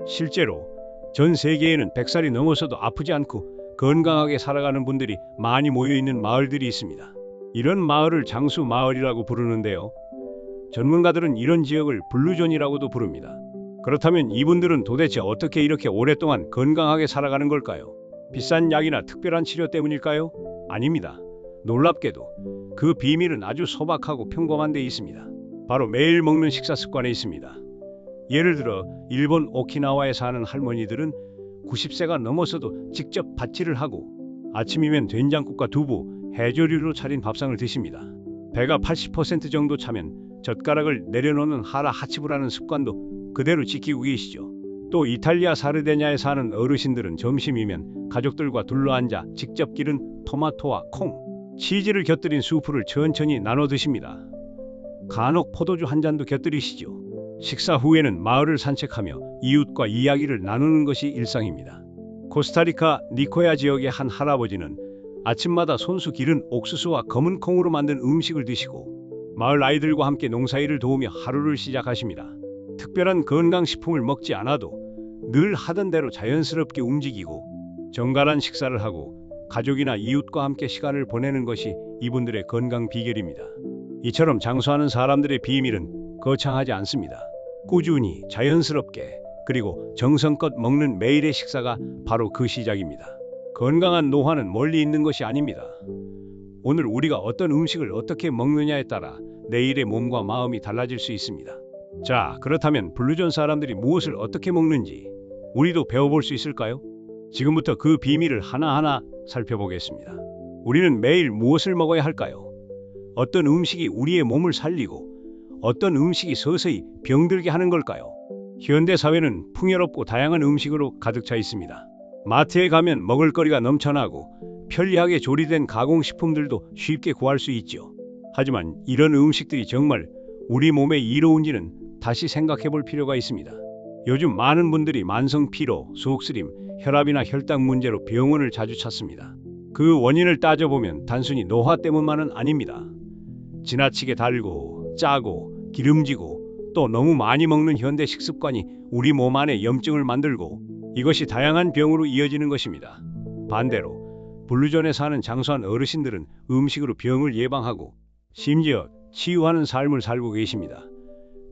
실제로 전 세계에는 100살이 넘어서도 아프지 않고 건강하게 살아가는 분들이 많이 모여 있는 마을들이 있습니다. 이런 마을을 장수 마을이라고 부르는데요. 전문가들은 이런 지역을 블루존이라고도 부릅니다. 그렇다면 이분들은 도대체 어떻게 이렇게 오랫동안 건강하게 살아가는 걸까요? 비싼 약이나 특별한 치료 때문일까요? 아닙니다. 놀랍게도 그 비밀은 아주 소박하고 평범한 데 있습니다. 바로 매일 먹는 식사 습관에 있습니다. 예를 들어 일본 오키나와에 사는 할머니들은 90세가 넘어서도 직접 밭질을 하고 아침이면 된장국과 두부, 해조류로 차린 밥상을 드십니다. 배가 80% 정도 차면 젓가락을 내려놓는 하라 하치부라는 습관도 그대로 지키고 계시죠. 또 이탈리아 사르데냐에 사는 어르신들은 점심이면 가족들과 둘러앉아 직접 기른 토마토와 콩, 치즈를 곁들인 수프를 천천히 나눠 드십니다. 간혹 포도주 한 잔도 곁들이시죠. 식사 후에는 마을을 산책하며 이웃과 이야기를 나누는 것이 일상입니다. 코스타리카 니코야 지역의 한 할아버지는 아침마다 손수 기른 옥수수와 검은 콩으로 만든 음식을 드시고 마을 아이들과 함께 농사일을 도우며 하루를 시작하십니다. 특별한 건강식품을 먹지 않아도 늘 하던 대로 자연스럽게 움직이고 정갈한 식사를 하고 가족이나 이웃과 함께 시간을 보내는 것이 이분들의 건강 비결입니다. 이처럼 장수하는 사람들의 비밀은 거창하지 않습니다. 꾸준히 자연스럽게 그리고 정성껏 먹는 매일의 식사가 바로 그 시작입니다. 건강한 노화는 멀리 있는 것이 아닙니다. 오늘 우리가 어떤 음식을 어떻게 먹느냐에 따라 내일의 몸과 마음이 달라질 수 있습니다. 자, 그렇다면 블루존 사람들이 무엇을 어떻게 먹는지 우리도 배워볼 수 있을까요? 지금부터 그 비밀을 하나하나 살펴보겠습니다. 우리는 매일 무엇을 먹어야 할까요? 어떤 음식이 우리의 몸을 살리고 어떤 음식이 서서히 병들게 하는 걸까요? 현대 사회는 풍요롭고 다양한 음식으로 가득 차 있습니다. 마트에 가면 먹을거리가 넘쳐나고 편리하게 조리된 가공식품들도 쉽게 구할 수 있죠. 하지만 이런 음식들이 정말 우리 몸에 이로운지는 다시 생각해 볼 필요가 있습니다. 요즘 많은 분들이 만성 피로, 속쓰림, 혈압이나 혈당 문제로 병원을 자주 찾습니다. 그 원인을 따져보면 단순히 노화 때문만은 아닙니다. 지나치게 달고 짜고 기름지고 또 너무 많이 먹는 현대 식습관이 우리 몸 안에 염증을 만들고 이것이 다양한 병으로 이어지는 것입니다. 반대로 블루존에 사는 장수한 어르신들은 음식으로 병을 예방하고 심지어 치유하는 삶을 살고 계십니다.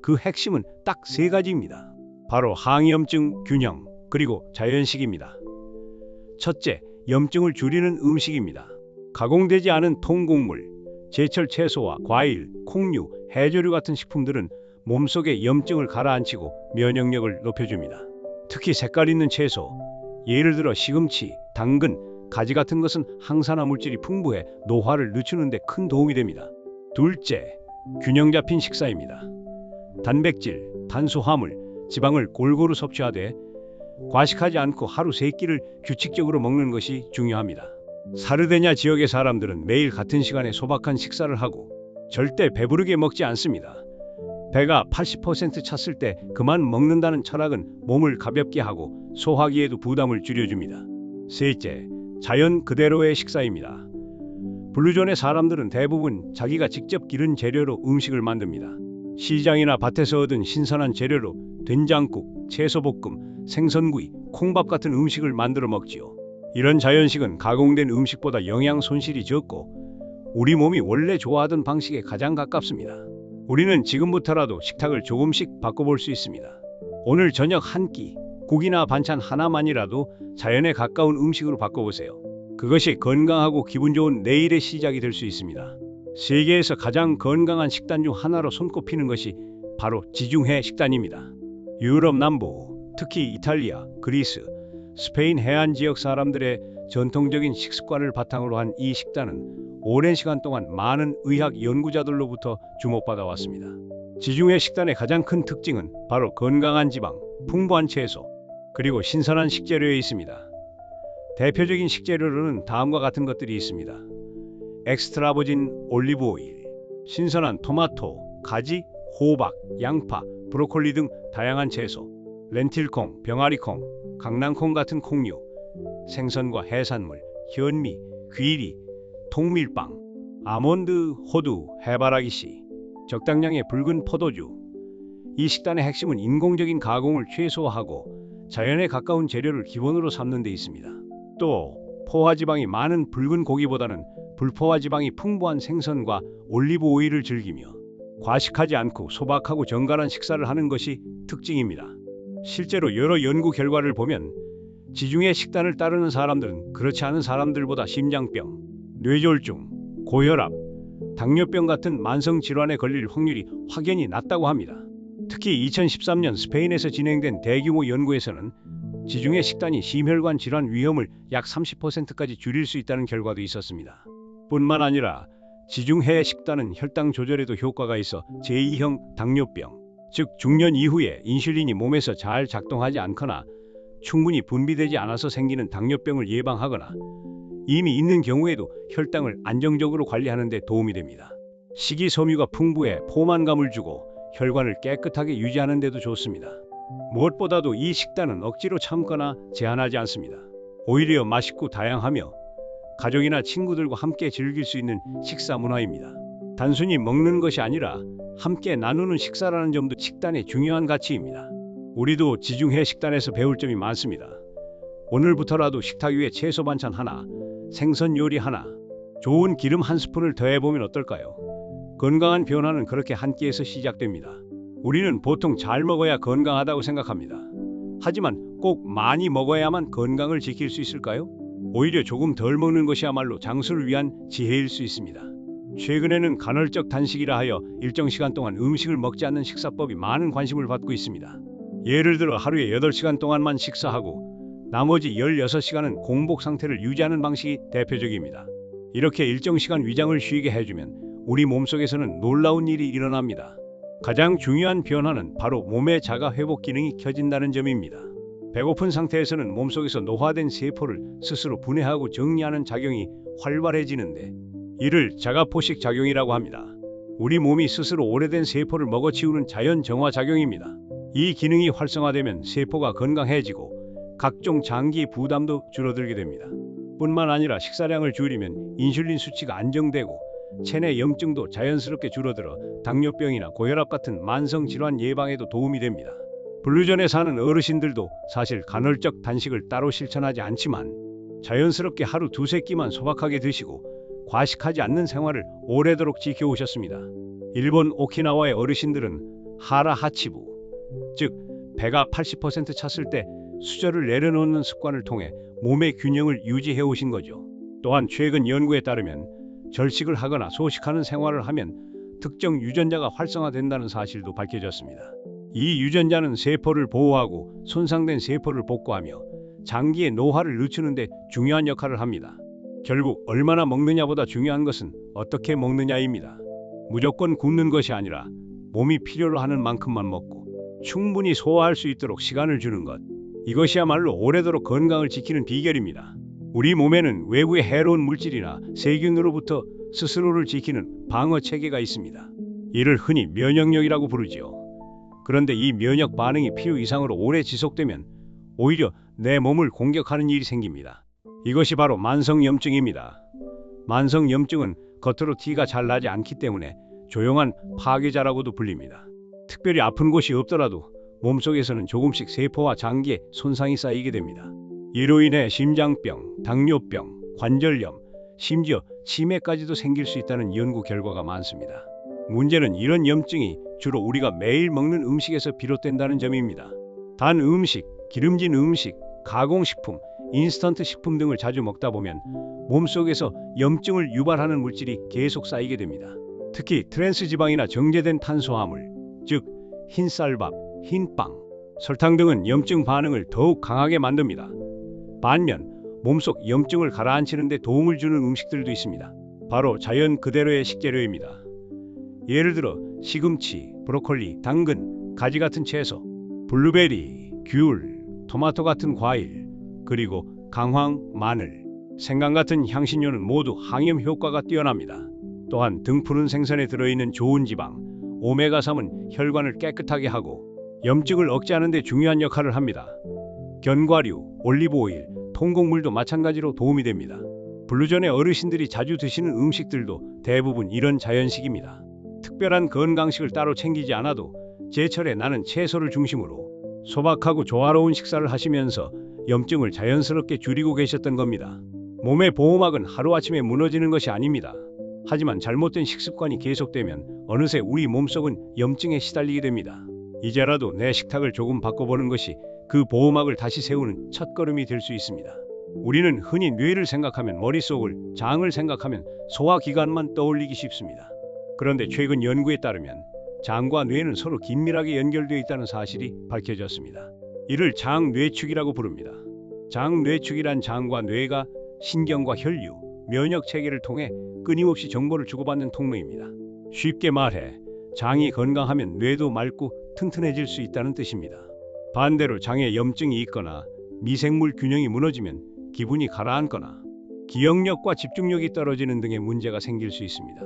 그 핵심은 딱 세 가지입니다. 바로 항염증 균형 그리고 자연식입니다. 첫째, 염증을 줄이는 음식입니다. 가공되지 않은 통곡물, 제철 채소와 과일, 콩류, 해조류 같은 식품들은 몸속에 염증을 가라앉히고 면역력을 높여줍니다. 특히 색깔 있는 채소, 예를 들어 시금치, 당근, 가지 같은 것은 항산화 물질이 풍부해 노화를 늦추는 데 큰 도움이 됩니다. 둘째, 균형 잡힌 식사입니다. 단백질, 탄수화물, 지방을 골고루 섭취하되 과식하지 않고 하루 3끼를 규칙적으로 먹는 것이 중요합니다. 사르데냐 지역의 사람들은 매일 같은 시간에 소박한 식사를 하고 절대 배부르게 먹지 않습니다. 배가 80% 찼을 때 그만 먹는다는 철학은 몸을 가볍게 하고 소화기에도 부담을 줄여줍니다. 셋째, 자연 그대로의 식사입니다. 블루존의 사람들은 대부분 자기가 직접 기른 재료로 음식을 만듭니다. 시장이나 밭에서 얻은 신선한 재료로 된장국, 채소볶음, 생선구이, 콩밥 같은 음식을 만들어 먹지요. 이런 자연식은 가공된 음식보다 영양 손실이 적고 우리 몸이 원래 좋아하던 방식에 가장 가깝습니다. 우리는 지금부터라도 식탁을 조금씩 바꿔볼 수 있습니다. 오늘 저녁 한 끼, 국이나 반찬 하나만이라도 자연에 가까운 음식으로 바꿔보세요. 그것이 건강하고 기분 좋은 내일의 시작이 될 수 있습니다. 세계에서 가장 건강한 식단 중 하나로 손꼽히는 것이 바로 지중해 식단입니다. 유럽 남부, 특히 이탈리아, 그리스, 스페인 해안 지역 사람들의 전통적인 식습관을 바탕으로 한 이 식단은 오랜 시간 동안 많은 의학 연구자들로부터 주목받아 왔습니다. 지중해 식단의 가장 큰 특징은 바로 건강한 지방, 풍부한 채소, 그리고 신선한 식재료에 있습니다. 대표적인 식재료로는 다음과 같은 것들이 있습니다. 엑스트라 버진 올리브 오일, 신선한 토마토, 가지, 호박, 양파, 브로콜리 등 다양한 채소, 렌틸콩, 병아리콩, 강낭콩 같은 콩류, 생선과 해산물, 현미, 귀리, 통밀빵, 아몬드, 호두, 해바라기씨, 적당량의 붉은 포도주. 이 식단의 핵심은 인공적인 가공을 최소화하고 자연에 가까운 재료를 기본으로 삼는 데 있습니다. 또 포화지방이 많은 붉은 고기보다는 불포화지방이 풍부한 생선과 올리브 오일을 즐기며 과식하지 않고 소박하고 정갈한 식사를 하는 것이 특징입니다. 실제로 여러 연구 결과를 보면 지중해 식단을 따르는 사람들은 그렇지 않은 사람들보다 심장병, 뇌졸중, 고혈압, 당뇨병 같은 만성 질환에 걸릴 확률이 확연히 낮다고 합니다. 특히 2013년 스페인에서 진행된 대규모 연구에서는 지중해 식단이 심혈관 질환 위험을 약 30%까지 줄일 수 있다는 결과도 있었습니다. 뿐만 아니라 지중해 식단은 혈당 조절에도 효과가 있어 제2형 당뇨병, 즉 중년 이후에 인슐린이 몸에서 잘 작동하지 않거나 충분히 분비되지 않아서 생기는 당뇨병을 예방하거나 이미 있는 경우에도 혈당을 안정적으로 관리하는 데 도움이 됩니다. 식이섬유가 풍부해 포만감을 주고 혈관을 깨끗하게 유지하는 데도 좋습니다. 무엇보다도 이 식단은 억지로 참거나 제한하지 않습니다. 오히려 맛있고 다양하며 가족이나 친구들과 함께 즐길 수 있는 식사 문화입니다. 단순히 먹는 것이 아니라 함께 나누는 식사라는 점도 식단의 중요한 가치입니다. 우리도 지중해 식단에서 배울 점이 많습니다. 오늘부터라도 식탁 위에 채소 반찬 하나, 생선 요리 하나, 좋은 기름 한 스푼을 더해보면 어떨까요? 건강한 변화는 그렇게 한 끼에서 시작됩니다. 우리는 보통 잘 먹어야 건강하다고 생각합니다. 하지만 꼭 많이 먹어야만 건강을 지킬 수 있을까요? 오히려 조금 덜 먹는 것이야말로 장수를 위한 지혜일 수 있습니다. 최근에는 간헐적 단식이라 하여 일정 시간 동안 음식을 먹지 않는 식사법이 많은 관심을 받고 있습니다. 예를 들어 하루에 8시간 동안만 식사하고 나머지 16시간은 공복 상태를 유지하는 방식이 대표적입니다. 이렇게 일정 시간 위장을 쉬게 해주면 우리 몸속에서는 놀라운 일이 일어납니다. 가장 중요한 변화는 바로 몸의 자가 회복 기능이 켜진다는 점입니다. 배고픈 상태에서는 몸속에서 노화된 세포를 스스로 분해하고 정리하는 작용이 활발해지는데 이를 자가포식 작용이라고 합니다. 우리 몸이 스스로 오래된 세포를 먹어치우는 자연 정화 작용입니다. 이 기능이 활성화되면 세포가 건강해지고 각종 장기 부담도 줄어들게 됩니다. 뿐만 아니라 식사량을 줄이면 인슐린 수치가 안정되고 체내 염증도 자연스럽게 줄어들어 당뇨병이나 고혈압 같은 만성 질환 예방에도 도움이 됩니다. 블루존에 사는 어르신들도 사실 간헐적 단식을 따로 실천하지 않지만 자연스럽게 하루 두세 끼만 소박하게 드시고 과식하지 않는 생활을 오래도록 지켜오셨습니다. 일본 오키나와의 어르신들은 하라 하치부, 즉 배가 80% 찼을 때 수저를 내려놓는 습관을 통해 몸의 균형을 유지해 오신 거죠. 또한 최근 연구에 따르면 절식을 하거나 소식하는 생활을 하면 특정 유전자가 활성화된다는 사실도 밝혀졌습니다. 이 유전자는 세포를 보호하고 손상된 세포를 복구하며 장기의 노화를 늦추는 데 중요한 역할을 합니다. 결국 얼마나 먹느냐보다 중요한 것은 어떻게 먹느냐입니다. 무조건 굶는 것이 아니라 몸이 필요로 하는 만큼만 먹고 충분히 소화할 수 있도록 시간을 주는 것. 이것이야말로 오래도록 건강을 지키는 비결입니다. 우리 몸에는 외부의 해로운 물질이나 세균으로부터 스스로를 지키는 방어 체계가 있습니다. 이를 흔히 면역력이라고 부르지요. 그런데 이 면역 반응이 필요 이상으로 오래 지속되면 오히려 내 몸을 공격하는 일이 생깁니다. 이것이 바로 만성염증입니다. 만성염증은 겉으로 티가 잘 나지 않기 때문에 조용한 파괴자라고도 불립니다. 특별히 아픈 곳이 없더라도 몸속에서는 조금씩 세포와 장기에 손상이 쌓이게 됩니다. 이로 인해 심장병, 당뇨병, 관절염, 심지어 치매까지도 생길 수 있다는 연구 결과가 많습니다. 문제는 이런 염증이 주로 우리가 매일 먹는 음식에서 비롯된다는 점입니다. 단 음식, 기름진 음식, 가공식품, 인스턴트 식품 등을 자주 먹다 보면 몸속에서 염증을 유발하는 물질이 계속 쌓이게 됩니다. 특히 트랜스 지방이나 정제된 탄수화물, 즉 흰쌀밥, 흰빵, 설탕 등은 염증 반응을 더욱 강하게 만듭니다. 반면 몸속 염증을 가라앉히는 데 도움을 주는 음식들도 있습니다. 바로 자연 그대로의 식재료입니다. 예를 들어 시금치, 브로콜리, 당근, 가지 같은 채소, 블루베리, 귤, 토마토 같은 과일, 그리고 강황, 마늘, 생강 같은 향신료는 모두 항염 효과가 뛰어납니다. 또한 등푸른 생선에 들어있는 좋은 지방, 오메가3은 혈관을 깨끗하게 하고 염증을 억제하는 데 중요한 역할을 합니다. 견과류, 올리브오일, 통곡물도 마찬가지로 도움이 됩니다. 블루존의 어르신들이 자주 드시는 음식들도 대부분 이런 자연식입니다. 특별한 건강식을 따로 챙기지 않아도 제철에 나는 채소를 중심으로 소박하고 조화로운 식사를 하시면서 염증을 자연스럽게 줄이고 계셨던 겁니다. 몸의 보호막은 하루아침에 무너지는 것이 아닙니다. 하지만 잘못된 식습관이 계속되면 어느새 우리 몸속은 염증에 시달리게 됩니다. 이제라도 내 식탁을 조금 바꿔보는 것이 그 보호막을 다시 세우는 첫걸음이 될 수 있습니다. 우리는 흔히 뇌를 생각하면 머릿속을, 장을 생각하면 소화기관만 떠올리기 쉽습니다. 그런데 최근 연구에 따르면 장과 뇌는 서로 긴밀하게 연결되어 있다는 사실이 밝혀졌습니다. 이를 장뇌축이라고 부릅니다. 장뇌축이란 장과 뇌가 신경과 혈류, 면역 체계를 통해 끊임없이 정보를 주고받는 통로입니다. 쉽게 말해 장이 건강하면 뇌도 맑고 튼튼해질 수 있다는 뜻입니다. 반대로 장에 염증이 있거나 미생물 균형이 무너지면 기분이 가라앉거나 기억력과 집중력이 떨어지는 등의 문제가 생길 수 있습니다.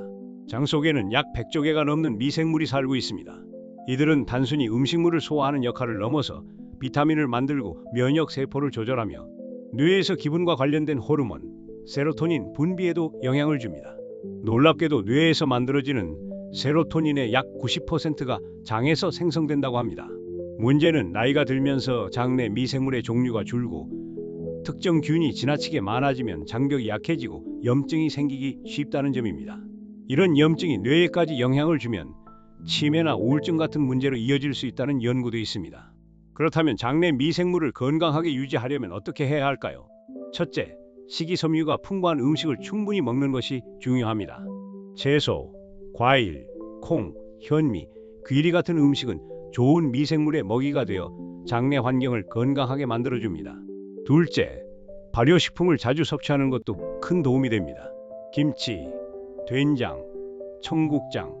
장 속에는 약 100조 개가 넘는 미생물이 살고 있습니다. 이들은 단순히 음식물을 소화하는 역할을 넘어서 비타민을 만들고 면역 세포를 조절하며 뇌에서 기분과 관련된 호르몬, 세로토닌 분비에도 영향을 줍니다. 놀랍게도 뇌에서 만들어지는 세로토닌의 약 90%가 장에서 생성된다고 합니다. 문제는 나이가 들면서 장 내 미생물의 종류가 줄고 특정 균이 지나치게 많아지면 장벽이 약해지고 염증이 생기기 쉽다는 점입니다. 이런 염증이 뇌에까지 영향을 주면 치매나 우울증 같은 문제로 이어질 수 있다는 연구도 있습니다. 그렇다면 장내 미생물을 건강하게 유지하려면 어떻게 해야 할까요? 첫째, 식이섬유가 풍부한 음식을 충분히 먹는 것이 중요합니다. 채소, 과일, 콩, 현미, 귀리 같은 음식은 좋은 미생물의 먹이가 되어 장내 환경을 건강하게 만들어줍니다. 둘째, 발효식품을 자주 섭취하는 것도 큰 도움이 됩니다. 김치, 된장, 청국장,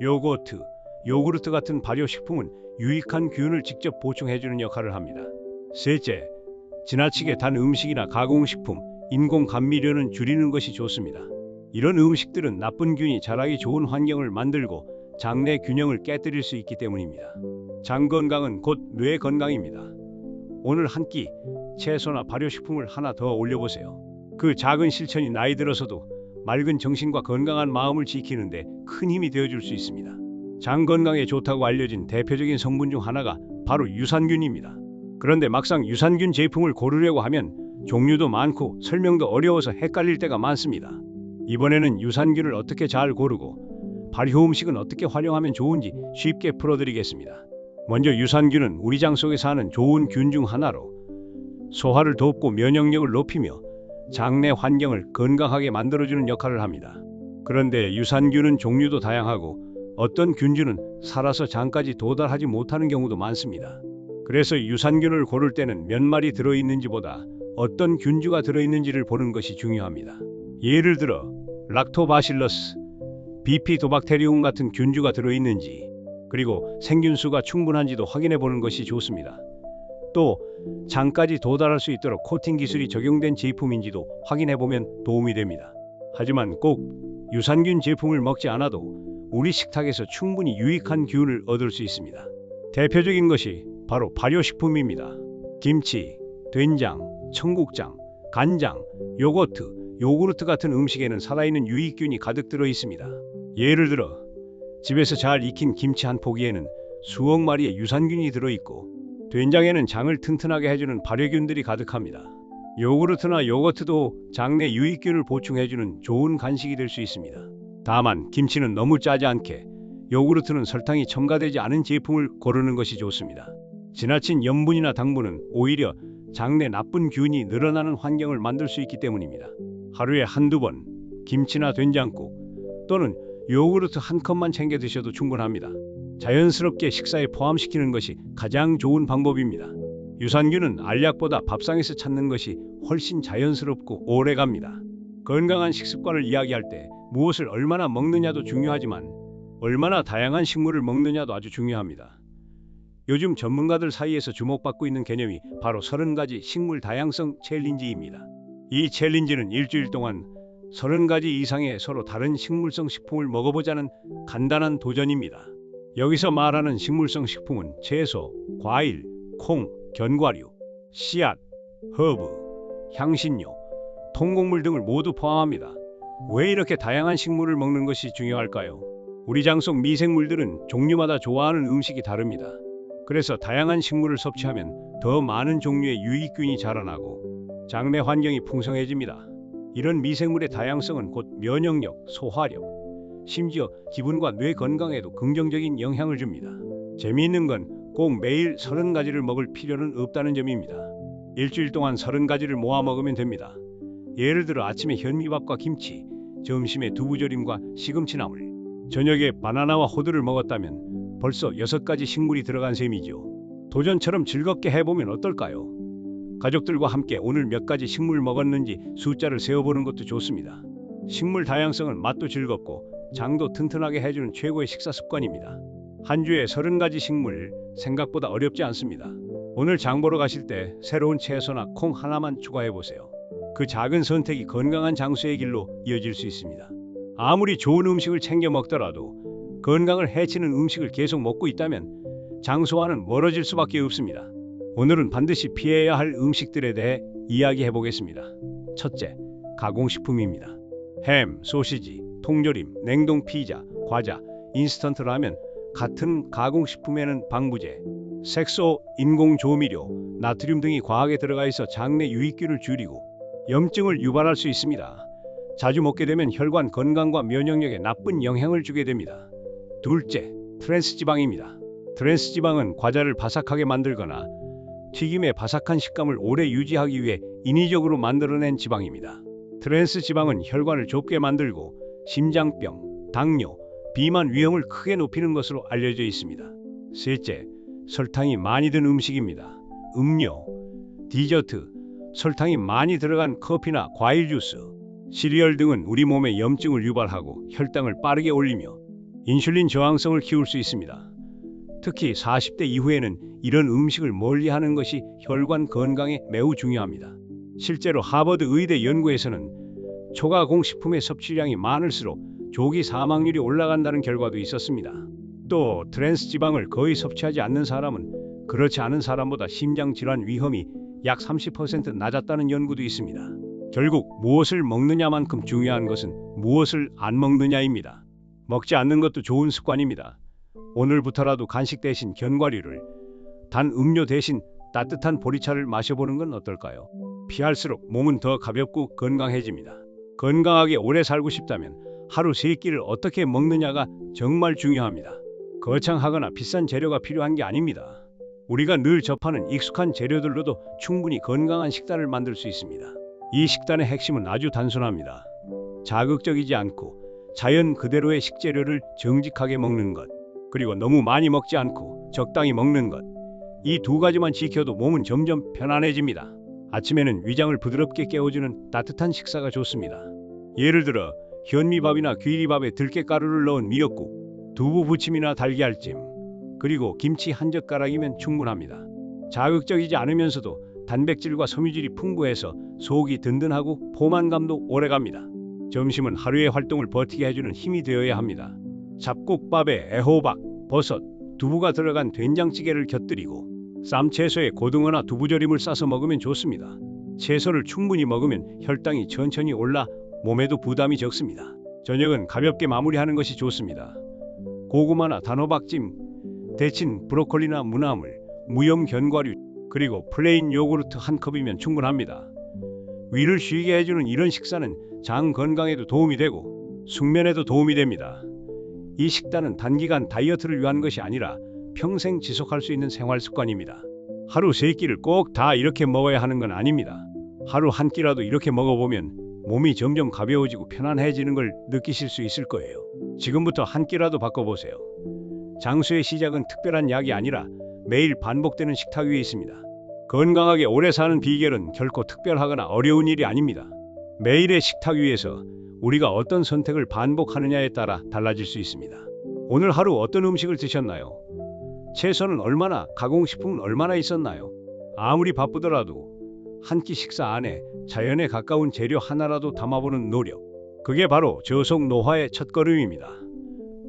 요거트, 요구르트 같은 발효식품은 유익한 균을 직접 보충해주는 역할을 합니다. 셋째, 지나치게 단 음식이나 가공식품, 인공 감미료는 줄이는 것이 좋습니다. 이런 음식들은 나쁜 균이 자라기 좋은 환경을 만들고 장내 균형을 깨뜨릴 수 있기 때문입니다. 장 건강은 곧 뇌 건강입니다. 오늘 한 끼 채소나 발효식품을 하나 더 올려보세요. 그 작은 실천이 나이 들어서도 맑은 정신과 건강한 마음을 지키는데 큰 힘이 되어줄 수 있습니다. 장 건강에 좋다고 알려진 대표적인 성분 중 하나가 바로 유산균입니다. 그런데 막상 유산균 제품을 고르려고 하면 종류도 많고 설명도 어려워서 헷갈릴 때가 많습니다. 이번에는 유산균을 어떻게 잘 고르고 발효 음식은 어떻게 활용하면 좋은지 쉽게 풀어드리겠습니다. 먼저 유산균은 우리 장 속에 사는 좋은 균 중 하나로 소화를 돕고 면역력을 높이며 장내 환경을 건강하게 만들어주는 역할을 합니다. 그런데 유산균은 종류도 다양하고 어떤 균주는 살아서 장까지 도달하지 못하는 경우도 많습니다. 그래서 유산균을 고를 때는 몇 마리 들어있는지보다 어떤 균주가 들어있는지를 보는 것이 중요합니다. 예를 들어 락토바실러스, 비피도박테리움 같은 균주가 들어있는지, 그리고 생균수가 충분한지도 확인해 보는 것이 좋습니다. 또 장까지 도달할 수 있도록 코팅 기술이 적용된 제품인지도 확인해 보면 도움이 됩니다. 하지만 꼭 유산균 제품을 먹지 않아도 우리 식탁에서 충분히 유익한 균을 얻을 수 있습니다. 대표적인 것이 바로 발효식품입니다. 김치, 된장, 청국장, 간장, 요거트, 요구르트 같은 음식에는 살아있는 유익균이 가득 들어 있습니다. 예를 들어 집에서 잘 익힌 김치 한 포기에는 수억 마리의 유산균이 들어있고 된장에는 장을 튼튼하게 해주는 발효균들이 가득합니다. 요구르트나 요거트도 장내 유익균을 보충해주는 좋은 간식이 될 수 있습니다. 다만 김치는 너무 짜지 않게, 요구르트는 설탕이 첨가되지 않은 제품을 고르는 것이 좋습니다. 지나친 염분이나 당분은 오히려 장내 나쁜 균이 늘어나는 환경을 만들 수 있기 때문입니다. 하루에 한두 번 김치나 된장국 또는 요구르트 한 컵만 챙겨 드셔도 충분합니다. 자연스럽게 식사에 포함시키는 것이 가장 좋은 방법입니다. 유산균은 알약보다 밥상에서 찾는 것이 훨씬 자연스럽고 오래갑니다. 건강한 식습관을 이야기할 때 무엇을 얼마나 먹느냐도 중요하지만 얼마나 다양한 식물을 먹느냐도 아주 중요합니다. 요즘 전문가들 사이에서 주목받고 있는 개념이 바로 30가지 식물 다양성 챌린지입니다. 이 챌린지는 일주일 동안 30가지 이상의 서로 다른 식물성 식품을 먹어보자는 간단한 도전입니다. 여기서 말하는 식물성 식품은 채소, 과일, 콩, 견과류, 씨앗, 허브, 향신료, 통곡물 등을 모두 포함합니다. 왜 이렇게 다양한 식물을 먹는 것이 중요할까요? 우리 장 속 미생물들은 종류마다 좋아하는 음식이 다릅니다. 그래서 다양한 식물을 섭취하면 더 많은 종류의 유익균이 자라나고 장내 환경이 풍성해집니다. 이런 미생물의 다양성은 곧 면역력, 소화력, 심지어 기분과 뇌 건강에도 긍정적인 영향을 줍니다. 재미있는 건 꼭 매일 30가지를 먹을 필요는 없다는 점입니다. 일주일 동안 30가지를 모아 먹으면 됩니다. 예를 들어 아침에 현미밥과 김치, 점심에 두부조림과 시금치나물, 저녁에 바나나와 호두를 먹었다면 벌써 6가지 식물이 들어간 셈이죠. 도전처럼 즐겁게 해보면 어떨까요? 가족들과 함께 오늘 몇 가지 식물 먹었는지 숫자를 세어보는 것도 좋습니다. 식물 다양성은 맛도 즐겁고 장도 튼튼하게 해주는 최고의 식사 습관입니다. 한 주에 30가지 식물, 생각보다 어렵지 않습니다. 오늘 장 보러 가실 때 새로운 채소나 콩 하나만 추가해보세요. 그 작은 선택이 건강한 장수의 길로 이어질 수 있습니다. 아무리 좋은 음식을 챙겨 먹더라도 건강을 해치는 음식을 계속 먹고 있다면 장수와는 멀어질 수밖에 없습니다. 오늘은 반드시 피해야 할 음식들에 대해 이야기해 보겠습니다. 첫째, 가공식품입니다. 햄, 소시지, 통조림, 냉동 피자, 과자, 인스턴트 라면 같은 가공식품에는 방부제, 색소, 인공조미료, 나트륨 등이 과하게 들어가 있어 장내 유익균을 줄이고 염증을 유발할 수 있습니다. 자주 먹게 되면 혈관 건강과 면역력에 나쁜 영향을 주게 됩니다. 둘째, 트랜스지방입니다. 트랜스지방은 과자를 바삭하게 만들거나 튀김의 바삭한 식감을 오래 유지하기 위해 인위적으로 만들어낸 지방입니다. 트랜스지방은 혈관을 좁게 만들고 심장병, 당뇨, 비만 위험을 크게 높이는 것으로 알려져 있습니다. 셋째, 설탕이 많이 든 음식입니다. 음료, 디저트, 설탕이 많이 들어간 커피나 과일 주스, 시리얼 등은 우리 몸에 염증을 유발하고 혈당을 빠르게 올리며 인슐린 저항성을 키울 수 있습니다. 특히 40대 이후에는 이런 음식을 멀리하는 것이 혈관 건강에 매우 중요합니다. 실제로 하버드 의대 연구에서는 초가공식품의 섭취량이 많을수록 조기 사망률이 올라간다는 결과도 있었습니다. 또 트랜스지방을 거의 섭취하지 않는 사람은 그렇지 않은 사람보다 심장질환 위험이 약 30% 낮았다는 연구도 있습니다. 결국 무엇을 먹느냐만큼 중요한 것은 무엇을 안 먹느냐입니다. 먹지 않는 것도 좋은 습관입니다. 오늘부터라도 간식 대신 견과류를, 단 음료 대신 따뜻한 보리차를 마셔보는 건 어떨까요? 피할수록 몸은 더 가볍고 건강해집니다. 건강하게 오래 살고 싶다면 하루 3끼를 어떻게 먹느냐가 정말 중요합니다. 거창하거나 비싼 재료가 필요한 게 아닙니다. 우리가 늘 접하는 익숙한 재료들로도 충분히 건강한 식단을 만들 수 있습니다. 이 식단의 핵심은 아주 단순합니다. 자극적이지 않고 자연 그대로의 식재료를 정직하게 먹는 것, 그리고 너무 많이 먹지 않고 적당히 먹는 것. 이 2가지만 지켜도 몸은 점점 편안해집니다. 아침에는 위장을 부드럽게 깨워주는 따뜻한 식사가 좋습니다. 예를 들어 현미밥이나 귀리밥에 들깨가루를 넣은 미역국, 두부 부침이나 달걀찜, 그리고 김치 한 젓가락이면 충분합니다. 자극적이지 않으면서도 단백질과 섬유질이 풍부해서 속이 든든하고 포만감도 오래갑니다. 점심은 하루의 활동을 버티게 해주는 힘이 되어야 합니다. 잡곡밥에 애호박, 버섯, 두부가 들어간 된장찌개를 곁들이고 쌈채소에 고등어나 두부조림을 싸서 먹으면 좋습니다. 채소를 충분히 먹으면 혈당이 천천히 올라 몸에도 부담이 적습니다. 저녁은 가볍게 마무리하는 것이 좋습니다. 고구마나 단호박찜, 데친 브로콜리나 무나물, 무염 견과류, 그리고 플레인 요구르트 한 컵이면 충분합니다. 위를 쉬게 해주는 이런 식사는 장 건강에도 도움이 되고 숙면에도 도움이 됩니다. 이 식단은 단기간 다이어트를 위한 것이 아니라 평생 지속할 수 있는 생활 습관입니다. 하루 3끼를 꼭 다 이렇게 먹어야 하는 건 아닙니다. 하루 한 끼라도 이렇게 먹어보면 몸이 점점 가벼워지고 편안해지는 걸 느끼실 수 있을 거예요. 지금부터 한 끼라도 바꿔보세요. 장수의 시작은 특별한 약이 아니라 매일 반복되는 식탁 위에 있습니다. 건강하게 오래 사는 비결은 결코 특별하거나 어려운 일이 아닙니다. 매일의 식탁 위에서 우리가 어떤 선택을 반복하느냐에 따라 달라질 수 있습니다. 오늘 하루 어떤 음식을 드셨나요? 채소는 얼마나, 가공식품은 얼마나 있었나요? 아무리 바쁘더라도 한 끼 식사 안에 자연에 가까운 재료 하나라도 담아보는 노력, 그게 바로 저속 노화의 첫걸음입니다.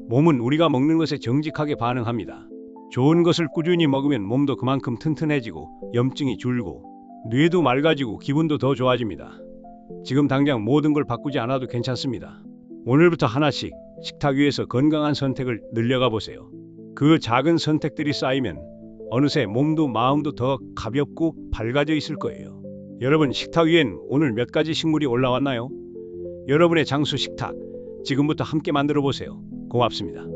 몸은 우리가 먹는 것에 정직하게 반응합니다. 좋은 것을 꾸준히 먹으면 몸도 그만큼 튼튼해지고 염증이 줄고 뇌도 맑아지고 기분도 더 좋아집니다. 지금 당장 모든 걸 바꾸지 않아도 괜찮습니다. 오늘부터 하나씩 식탁 위에서 건강한 선택을 늘려가 보세요. 그 작은 선택들이 쌓이면 어느새 몸도 마음도 더 가볍고 밝아져 있을 거예요. 여러분, 식탁 위엔 오늘 몇 가지 식물이 올라왔나요? 여러분의 장수 식탁, 지금부터 함께 만들어 보세요. 고맙습니다.